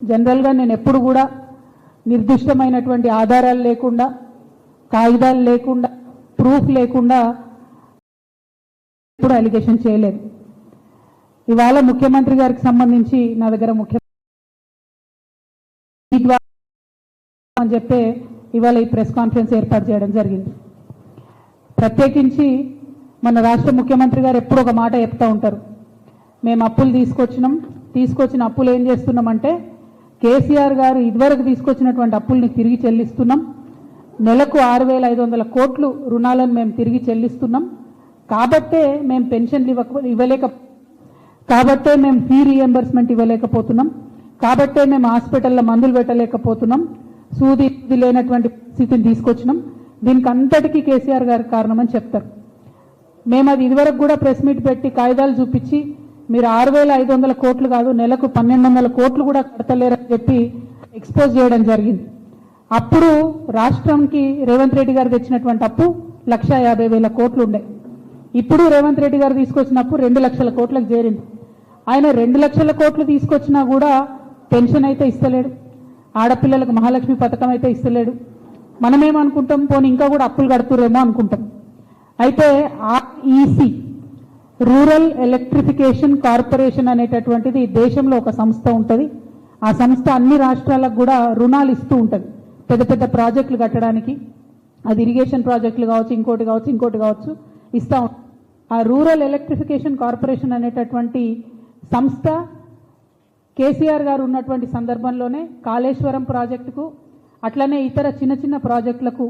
General గా నేను ఎప్పుడు కూడా నిర్దిష్టమైనటువంటి ఆధారాలు లేకుండా కాగితాలు లేకుండా ప్రూఫ్ లేకుండా ఎప్పుడు అలిగేషన్ చేయలేదు. ఇవాళ ముఖ్యమంత్రి గారికి సంబంధించి నా దగ్గర అని చెప్పే ఇవాళ ఈ ప్రెస్ కాన్ఫరెన్స్ ఏర్పాటు చేయడం జరిగింది. ప్రత్యేకించి మన రాష్ట్ర ముఖ్యమంత్రి గారు ఎప్పుడు ఒక మాట చెప్తూ ఉంటారు, మేము అప్పులు తీసుకొచ్చిన అప్పులు ఏం చేస్తున్నామంటే కేసీఆర్ గారు ఇదివరకు తీసుకొచ్చినటువంటి అప్పుల్ని తిరిగి చెల్లిస్తున్నాం, నెలకు 6,500 కోట్లు రుణాలను మేము తిరిగి చెల్లిస్తున్నాం, కాబట్టే మేము పెన్షన్లు కాబట్టే మేము ఫీ రీఎంబర్స్మెంట్ ఇవ్వలేకపోతున్నాం, కాబట్టే మేము హాస్పిటల్లో మందులు పెట్టలేకపోతున్నాం, సూది లేనటువంటి స్థితిని తీసుకొచ్చినాం, దీనికి అంతటికీ కేసీఆర్ గారి కారణమని చెప్తారు. మేము అది ఇదివరకు కూడా ప్రెస్ మీట్ పెట్టి కాగితాలు చూపించి మీరు 6,500 కోట్లు కాదు నెలకు 1,200 కోట్లు కూడా కడతలేరని చెప్పి ఎక్స్పోజ్ చేయడం జరిగింది. అప్పుడు రాష్ట్రంకి రేవంత్ రెడ్డి గారు తెచ్చినటువంటి అప్పు 1,50,000 కోట్లు ఉండే. ఇప్పుడు రేవంత్ రెడ్డి గారు తీసుకొచ్చిన అప్పు 2 లక్షల కోట్లకు చేరింది. ఆయన 2 లక్షల కోట్లు తీసుకొచ్చినా కూడా పెన్షన్ అయితే ఇస్తలేడు, ఆడపిల్లలకు మహాలక్ష్మి పథకం అయితే ఇస్తలేడు. మనమేమనుకుంటాం, పోనీ ఇంకా కూడా అప్పులు కడుతురేమో అనుకుంటాం. అయితే ఆర్ఈసి రూరల్ ఎలక్ట్రిఫికేషన్ కార్పొరేషన్ అనేటటువంటిది దేశంలో ఒక సంస్థ ఉంటుంది. ఆ సంస్థ అన్ని రాష్ట్రాలకు కూడా రుణాలు ఇస్తూ ఉంటుంది పెద్ద పెద్ద ప్రాజెక్టులు కట్టడానికి. అది ఇరిగేషన్ ప్రాజెక్టులు కావచ్చు, ఇంకోటి కావచ్చు ఇస్తూ ఉంటుంది. ఆ రూరల్ ఎలక్ట్రిఫికేషన్ కార్పొరేషన్ అనేటటువంటి సంస్థ కేసీఆర్ గారు ఉన్నటువంటి సందర్భంలోనే కాళేశ్వరం ప్రాజెక్టుకు అట్లనే ఇతర చిన్న చిన్న ప్రాజెక్టులకు,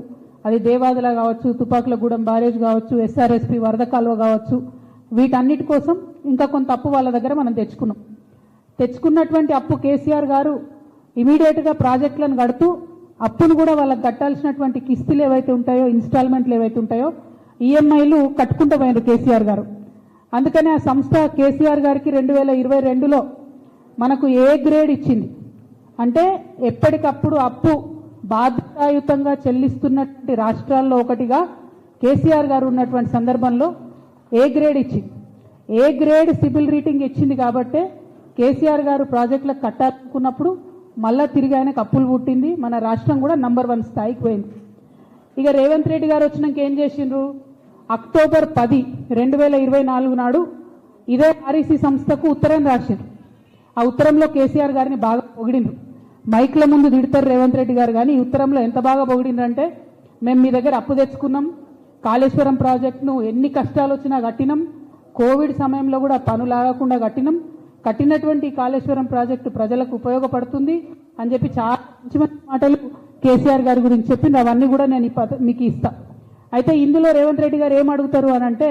అది దేవాదుల కావచ్చు, తుపాకులగూడెం బ్యారేజ్ కావచ్చు, ఎస్ఆర్ఎస్పి వరద కాలువ కావచ్చు, వీటన్నిటి కోసం ఇంకా కొంత అప్పు వాళ్ళ దగ్గర మనం తెచ్చుకున్నటువంటి అప్పు కేసీఆర్ గారు ఇమీడియట్గా ప్రాజెక్టులను కడుతూ అప్పును కూడా వాళ్ళకి కట్టాల్సినటువంటి కిస్తులు ఏవైతే ఉంటాయో, ఇన్స్టాల్మెంట్లు ఏవైతే ఉంటాయో, ఈఎంఐలు కట్టుకుంటూ పోయారు కేసీఆర్ గారు. అందుకనే ఆ సంస్థ కేసీఆర్ గారికి 2022లో మనకు ఏ గ్రేడ్ ఇచ్చింది. అంటే ఎప్పటికప్పుడు అప్పు బాధ్యతాయుతంగా చెల్లిస్తున్నటువంటి రాష్ట్రాల్లో ఒకటిగా కేసీఆర్ గారు ఉన్నటువంటి సందర్భంలో ఏ గ్రేడ్ ఇచ్చింది. ఏ గ్రేడ్ సిబిల్ రేటింగ్ ఇచ్చింది కాబట్టే కేసీఆర్ గారు ప్రాజెక్టులకు కట్టాలనుకున్నప్పుడు మళ్ళా తిరిగి ఆయనకు అప్పులు పుట్టింది. మన రాష్ట్రం కూడా నంబర్ 1 స్థాయికి పోయింది. ఇక రేవంత్ రెడ్డి గారు వచ్చినాక ఏం చేసిండ్రు, అక్టోబర్ 10, 2024 నాడు ఇదే ఆర్ఈసీ సంస్థకు ఉత్తరం రాసిండ్రు. ఆ ఉత్తరంలో కేసీఆర్ గారిని బాగా పొగిడిండ్రు. మైక్ల ముందు తిడతారు రేవంత్ రెడ్డి గారు, కానీ ఈ ఉత్తరంలో ఎంత బాగా పొగిడిండ్రంటే, మేము మీ దగ్గర అప్పు తెచ్చుకున్నాం, కాళేశ్వరం ప్రాజెక్టును ఎన్ని కష్టాలు వచ్చినా కట్టినాం, కోవిడ్ సమయంలో కూడా పనులు ఆగకుండా కట్టినటువంటి కాళేశ్వరం ప్రాజెక్టు ప్రజలకు ఉపయోగపడుతుంది అని చెప్పి చాలా మంచి మంచి మాటలు కేసీఆర్ గారి గురించి చెప్పింది. అవన్నీ కూడా నేను మీకు ఇస్తా. అయితే ఇందులో రేవంత్ రెడ్డి గారు ఏం అడుగుతారు అని అంటే,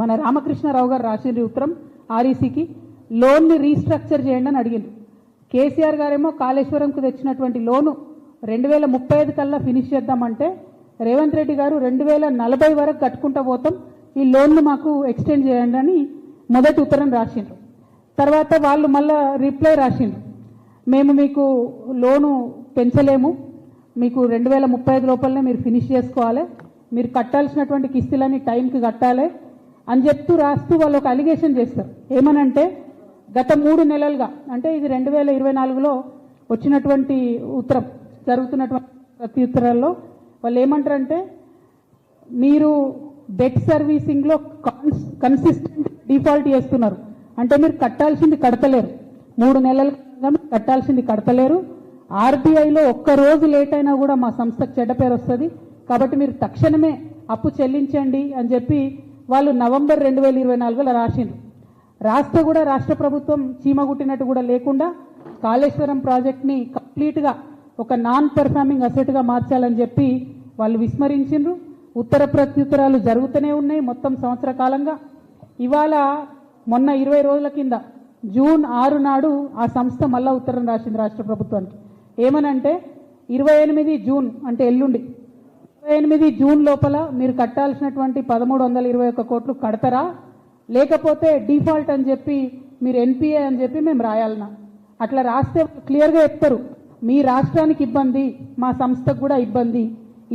మన రామకృష్ణారావు గారు రాసిన ఉత్తరం ఆర్ఈసీకి లోన్ని రీస్ట్రక్చర్ చేయండి అని అడిగింది. కేసీఆర్ గారేమో కాళేశ్వరంకు తెచ్చినటువంటి లోను 2035 కల్లా ఫినిష్ చేద్దామంటే, రేవంత్ రెడ్డి గారు 2040 వరకు కట్టుకుంటూ పోతాం, ఈ లోన్ను మాకు ఎక్స్టెండ్ చేయండి అని మొదటి ఉత్తరం రాసిండ్రు. తర్వాత వాళ్ళు మళ్ళా రిప్లై రాసిండ్రు, మేము మీకు లోను పెంచలేము, మీకు 2035 లోపలనే మీరు ఫినిష్ చేసుకోవాలి, మీరు కట్టాల్సినటువంటి కిస్తులని టైంకి కట్టాలి అని చెప్తూ రాస్తూ వాళ్ళు ఒక అలిగేషన్ చేస్తారు. ఏమనంటే, గత 3 నెలలుగా, అంటే ఇది 2024లో వచ్చినటువంటి ఉత్తరం, జరుగుతున్నటువంటి ప్రత్యుత్తరాల్లో వాళ్ళు ఏమంటారంటే, మీరు డెట్ సర్వీసింగ్లో కన్సిస్టెంట్ డిఫాల్ట్ చేస్తున్నారు, అంటే మీరు కట్టాల్సింది కడతలేరు, 3 నెలలుగా కట్టాల్సింది కడతలేరు, ఆర్బీఐలో ఒక్క రోజు లేట్ అయినా కూడా మా సంస్థకు చెడ్డ పేరు వస్తుంది, కాబట్టి మీరు తక్షణమే అప్పు చెల్లించండి అని చెప్పి వాళ్ళు నవంబర్ 2024లో రాసిండ్రు. రాస్తే కూడా రాష్ట్ర ప్రభుత్వం చీమగుట్టినట్టు కూడా లేకుండా కాళేశ్వరం ప్రాజెక్ట్ని కంప్లీట్గా ఒక నాన్ పెర్ఫార్మింగ్ అసెట్గా మార్చాలని చెప్పి వాళ్ళు విస్మరించిండ్రు. ఉత్తర ప్రత్యుత్తరాలు జరుగుతూనే ఉన్నాయి మొత్తం సంవత్సర కాలంగా. ఇవాళ మొన్న 20 రోజుల కింద జూన్ 6 నాడు ఆ సంస్థ మళ్ళా ఉత్తరం రాసింది రాష్ట్ర ప్రభుత్వానికి. ఏమనంటే, 28 జూన్ అంటే ఎల్లుండి 28 జూన్ లోపల మీరు కట్టాల్సినటువంటి 1,321 కోట్లు కడతారా, లేకపోతే డిఫాల్ట్ అని చెప్పి మీరు ఎన్పిఏ అని చెప్పి మేము రాయాలన్నా. అట్లా రాస్తే క్లియర్గా చెప్తారు, మీ రాష్ట్రానికి ఇబ్బంది, మా సంస్థకు కూడా ఇబ్బంది,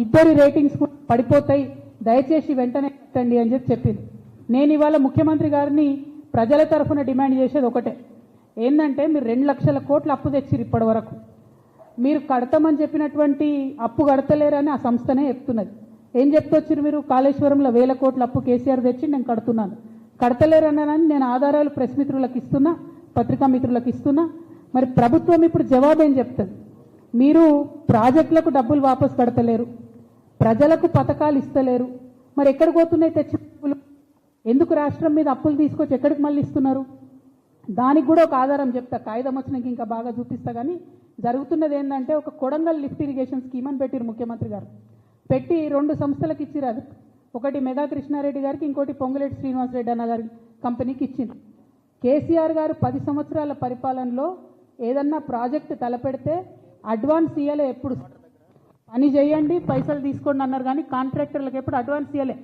ఇద్దరి రేటింగ్స్ కూడా పడిపోతాయి, దయచేసి వెంటనే కట్టండి అని చెప్పింది. నేను ఇవాళ ముఖ్యమంత్రి గారిని ప్రజల తరఫున డిమాండ్ చేసేది ఒకటే, ఏంటంటే మీరు 2 లక్షల కోట్లు అప్పు తెచ్చిరు ఇప్పటి వరకు. మీరు కడతామని చెప్పినటువంటి అప్పు కడతలేరని ఆ సంస్థనే చెప్తున్నది. ఏం చెప్తొచ్చారు మీరు? కాళేశ్వరంలో 1000 కోట్ల అప్పు కేసీఆర్ తెచ్చి నేను కడుతున్నాను, కడతలేరన్నానని నేను ఆధారాలు ప్రెస్ మిత్రులకు ఇస్తున్నా, పత్రికా మిత్రులకు ఇస్తున్నా. మరి ప్రభుత్వం ఇప్పుడు జవాబేం చెప్తుంది? మీరు ప్రాజెక్టులకు డబ్బులు వాపసు కడతలేరు, ప్రజలకు పథకాలు ఇస్తలేరు, మరి ఎక్కడికి పోతున్నాయి తెచ్చిన డబ్బులు? ఎందుకు రాష్ట్రం మీద అప్పులు తీసుకొచ్చి ఎక్కడికి మళ్ళీ ఇస్తున్నారు? దానికి కూడా ఒక ఆధారం చెప్తా, కాగితం వచ్చినాక ఇంకా బాగా చూపిస్తా. కానీ జరుగుతున్నది ఏంటంటే ఒక కొడంగల్ లిఫ్ట్ ఇరిగేషన్ స్కీమ్ అని పెట్టిరు ముఖ్యమంత్రి గారు. పెట్టి 2 సంస్థలకు ఇచ్చిరు. అది ఒకటి మెగా కృష్ణారెడ్డి గారికి, ఇంకోటి పొంగులేటి శ్రీనివాసరెడ్డి అన్న గారి కంపెనీకి ఇచ్చింది. కేసీఆర్ గారు 10 సంవత్సరాల పరిపాలనలో ఏదన్నా ప్రాజెక్టు తలపెడితే అడ్వాన్స్ ఇయ్యలే. ఎప్పుడు పని చేయండి పైసలు తీసుకోండి అన్నారు, కానీ కాంట్రాక్టర్లకు ఎప్పుడు అడ్వాన్స్ ఇయ్యలే.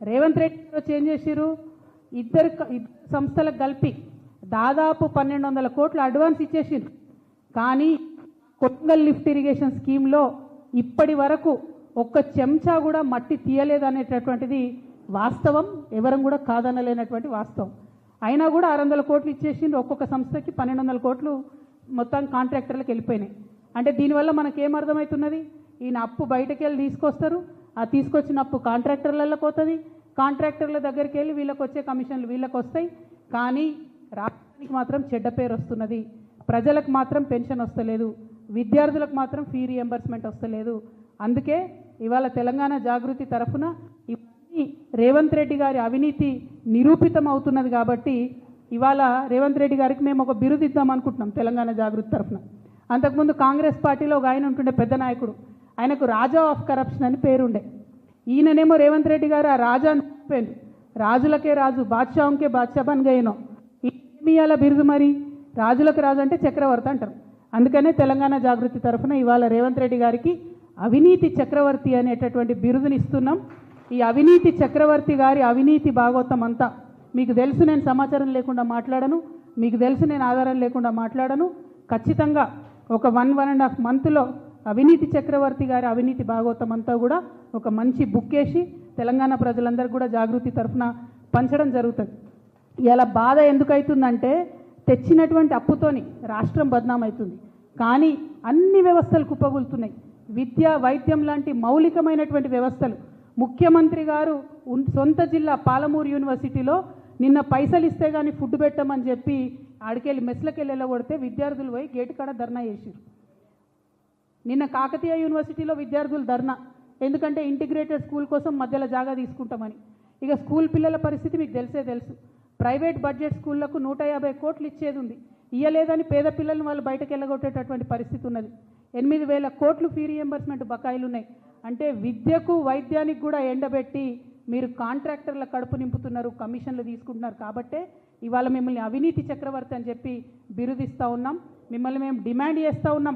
రేవంత్ రెడ్డి గారు చేంజ్ చేసిరు, ఇద్దరు సంస్థలకు కలిపి దాదాపు 1200 కోట్లు అడ్వాన్స్ ఇచ్చేసిరు. కానీ కొడంగల్ లిఫ్ట్ ఇరిగేషన్ స్కీమ్లో ఇప్పటి వరకు ఒక్క చెంచా కూడా మట్టి తీయలేదనేటటువంటిది వాస్తవం, ఎవరం కూడా కాదనలేనటువంటి వాస్తవం. అయినా కూడా 600 కోట్లు ఇచ్చేసిండ్రు, ఒక్కొక్క సంస్థకి 1200 కోట్లు మొత్తం కాంట్రాక్టర్లకు వెళ్ళిపోయినాయి. అంటే దీనివల్ల మనకేమర్థమవుతున్నది? ఈయన అప్పు బయటకు వెళ్ళి తీసుకొస్తారు, ఆ తీసుకొచ్చిన అప్పు కాంట్రాక్టర్లలో పోతుంది, కాంట్రాక్టర్ల దగ్గరికి వెళ్ళి వీళ్ళకి వచ్చే కమిషన్లు వీళ్ళకి వస్తాయి. కానీ రాష్ట్రానికి మాత్రం చెడ్డ పేరు వస్తున్నది, ప్రజలకు మాత్రం పెన్షన్ వస్తలేదు, విద్యార్థులకు మాత్రం ఫీ రియంబర్స్మెంట్ వస్తలేదు. అందుకే ఇవాళ తెలంగాణ జాగృతి తరఫున ఇవన్నీ రేవంత్ రెడ్డి గారి అవినీతి నిరూపితం అవుతున్నది. కాబట్టి ఇవాళ రేవంత్ రెడ్డి గారికి మేము ఒక బిరుదు ఇద్దాం అనుకుంటున్నాం తెలంగాణ జాగృతి తరఫున. అంతకుముందు కాంగ్రెస్ పార్టీలో ఒక ఆయన ఉంటుండే పెద్ద నాయకుడు, ఆయనకు రాజా ఆఫ్ కరప్షన్ అని పేరుండే. ఈయననేమో రేవంత్ రెడ్డి గారు ఆ రాజా అని చెప్పారు, రాజులకే రాజు బాద్షాంకే బాద్షా బన్ గయనో. ఏమి ఇవాళ బిరుదు? మరి రాజులకు రాజు అంటే చక్రవర్తి అంటారు. అందుకనే తెలంగాణ జాగృతి తరఫున ఇవాళ రేవంత్ రెడ్డి గారికి అవినీతి చక్రవర్తి అనేటటువంటి బిరుదుని ఇస్తున్నాం. ఈ అవినీతి చక్రవర్తి గారి అవినీతి భాగవతం అంతా మీకు తెలుసు. నేను సమాచారం లేకుండా మాట్లాడను, మీకు తెలుసు నేను ఆధారం లేకుండా మాట్లాడను. ఖచ్చితంగా ఒక 1.5 మంత్లో అవినీతి చక్రవర్తి గారి అవినీతి భాగవతం అంతా కూడా ఒక మంచి బుక్ వేసి తెలంగాణ ప్రజలందరికీ కూడా జాగృతి తరఫున పంచడం జరుగుతుంది. ఇలా బాధ ఎందుకు అవుతుందంటే తెచ్చినటువంటి అప్పుతోని రాష్ట్రం బద్నామవుతుంది, కానీ అన్ని వ్యవస్థలు కుప్పగూలుతున్నాయి. విద్య, వైద్యం లాంటి మౌలికమైనటువంటి వ్యవస్థలు. ముఖ్యమంత్రి గారు సొంత జిల్లా పాలమూరు యూనివర్సిటీలో నిన్న పైసలు ఇస్తే కానీ ఫుడ్ పెట్టమని చెప్పి ఆడికెళ్ళి మెస్లకెళ్ళి వెళ్ళగొడితే విద్యార్థులు పోయి గేటు కాడ ధర్నా చేశారు. నిన్న కాకతీయ యూనివర్సిటీలో విద్యార్థులు ధర్నా, ఎందుకంటే ఇంటిగ్రేటెడ్ స్కూల్ కోసం మధ్యలో జాగా తీసుకుంటామని. ఇక స్కూల్ పిల్లల పరిస్థితి మీకు తెలుసు. ప్రైవేట్ బడ్జెట్ స్కూళ్లకు 150 కోట్లు ఇచ్చేది ఉంది, ఇయ్యలేదని పేద పిల్లల్ని వాళ్ళు బయటకు వెళ్ళగొట్టేటటువంటి పరిస్థితి ఉన్నది. 8000 కోట్లు ఫీ రియంబర్స్మెంట్ బకాయిలు ఉన్నాయి. అంటే విద్యకు, వైద్యానికి కూడా ఎండబెట్టి మీరు కాంట్రాక్టర్ల కడుపు నింపుతున్నారు, కమిషన్లు తీసుకుంటున్నారు. కాబట్టే ఇవాళ మిమ్మల్ని అవినీతి చక్రవర్తి అని చెప్పి బిరుదిస్తూ ఉన్నాం. మిమ్మల్ని మేము డిమాండ్ చేస్తూ ఉన్నాం,